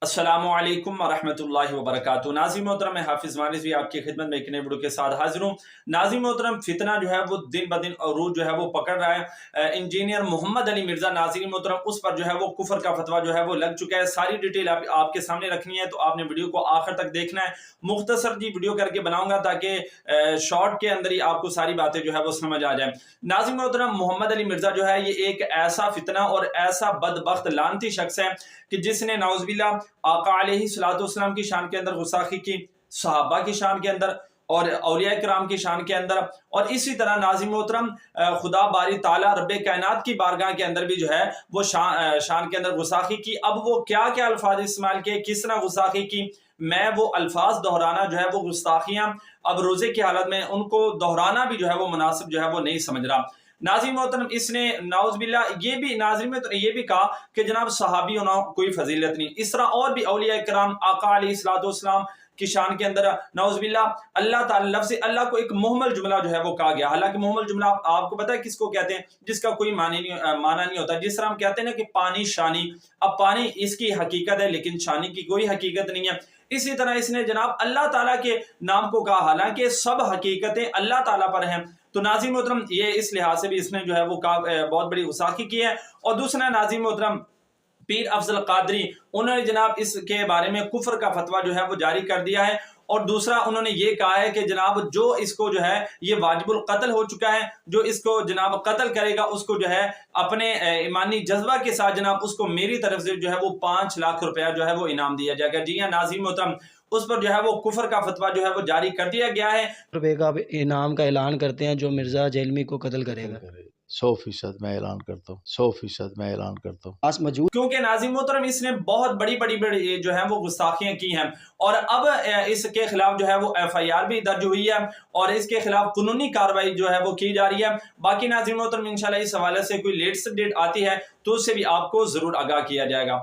अस्सलामुअलैकुम वरहमतुल्लाहि वबरकातुहू। नाज़रीन मोहतरम, मैं हाफिज़ वानिस भी आपकी खिदमत में एक नए वीडियो के साथ हाजिर हूँ। नाज़रीन मोहतरम, फितना जो है वो दिन ब दिन अरूज जो है वो पकड़ रहा है। इंजीनियर मोहम्मद अली मिर्ज़ा, नाज़रीन मोहतरम, उस पर जो है वो कुफर का फतवा जो है वो लग चुका है। सारी डिटेल आपके सामने रखनी है, तो आपने वीडियो को आखिर तक देखना है। मुख्तसर जी वीडियो करके बनाऊंगा ताकि शॉर्ट के अंदर ही आपको सारी बातें जो है वो समझ आ जाए। नाज़रीन मोहतरम, मोहम्मद अली मिर्ज़ा जो है ये एक ऐसा फितना और ऐसा बदबख्त लानती शख्स है कि जिसने नाउज़ुबिल्लाह आका अलैहिस्सलाम की शान के अंदर गुस्ताखी की, सहाबा की शान के अंदर और औलिया किराम की शान के अंदर, और इसी तरह नाज़रीन मोहतरम खुदा बारी ताला रब्बे कायनात की बारगाह के अंदर भी जो है वो शान के अंदर गुस्ताखी की। अब वो क्या क्या अल्फाज इस्तेमाल किए, किस तरह गुस्ताखी की, मैं वो अल्फाज दोहराना जो है वो गुस्ताखियां अब रोजे की हालत में उनको दोहराना भी जो है वो मुनासिब जो है वो नहीं समझ रहा। नाज़रीन मोहतरम, इसने नाउज़ुबिल्लाह ये भी नाज़रीन में तो ये भी कहा कि जनाब सहाबी होना कोई फजीलत नहीं। इस तरह और भी औलिया किराम आका अलैहिस्सलाम की शान के अंदर नाउज़ुबिल्लाह अल्लाह ताला लफ्ज़ अल्लाह को एक मुहम्मल जुमला जो है वो कहा गया। हालांकि मुहम्मल जुमला आपको पता है किसको कहते हैं, जिसका कोई माना नहीं होता। जिस तरह हम कहते हैं ना कि पानी शानी, अब पानी इसकी हकीकत है लेकिन शानी की कोई हकीकत नहीं है। इसी तरह इसने जनाब अल्लाह ताला के नाम को कहा, हालांकि सब हकीकतें अल्लाह ताला पर हैं। तो नाज़रीन मोहतरम, ये इस लिहाज से भी इसने जो है वो बहुत बड़ी गुस्ताखी की है। और दूसरा नाज़रीन मोहतरम, पीर अफजल कादरी, उन्होंने जनाब इसके बारे में कुफर का फतवा जो है वो जारी कर दिया है। और दूसरा उन्होंने ये कहा है कि जनाब जो इसको जो है ये वाजिबुल कत्ल हो चुका है, जो इसको जनाब कत्ल करेगा उसको जो है अपने ईमानी जज्बा के साथ जनाब उसको मेरी तरफ से जो है वो 5 लाख रुपया जो है वो इनाम दिया जाएगा। जी हाँ नाज़रीन मोहतरम, उस पर जो है वो कुफर का फतवा जो है वो जारी कर दिया गया है। रुपए का इनाम का ऐलान करते हैं जो मिर्जा जेलमी को कत्ल करेगा। 100% मैं ऐलान करता हूँ, 100% मैं ऐलान करता हूँ। पास मौजूद, क्योंकि नाज़रीन मोहतरम इसने बहुत बड़ी जो है वो गुस्ताखियां की हैं, और अब इसके खिलाफ जो है वो FIR भी दर्ज हुई है और इसके खिलाफ कानूनी कार्रवाई जो है वो की जा रही है। बाकी नाज़रीन मोहतरम, इंशाल्लाह इस हवाले से कोई लेटेस्ट अपडेट आती है तो उससे भी आपको जरूर आगाह किया जाएगा।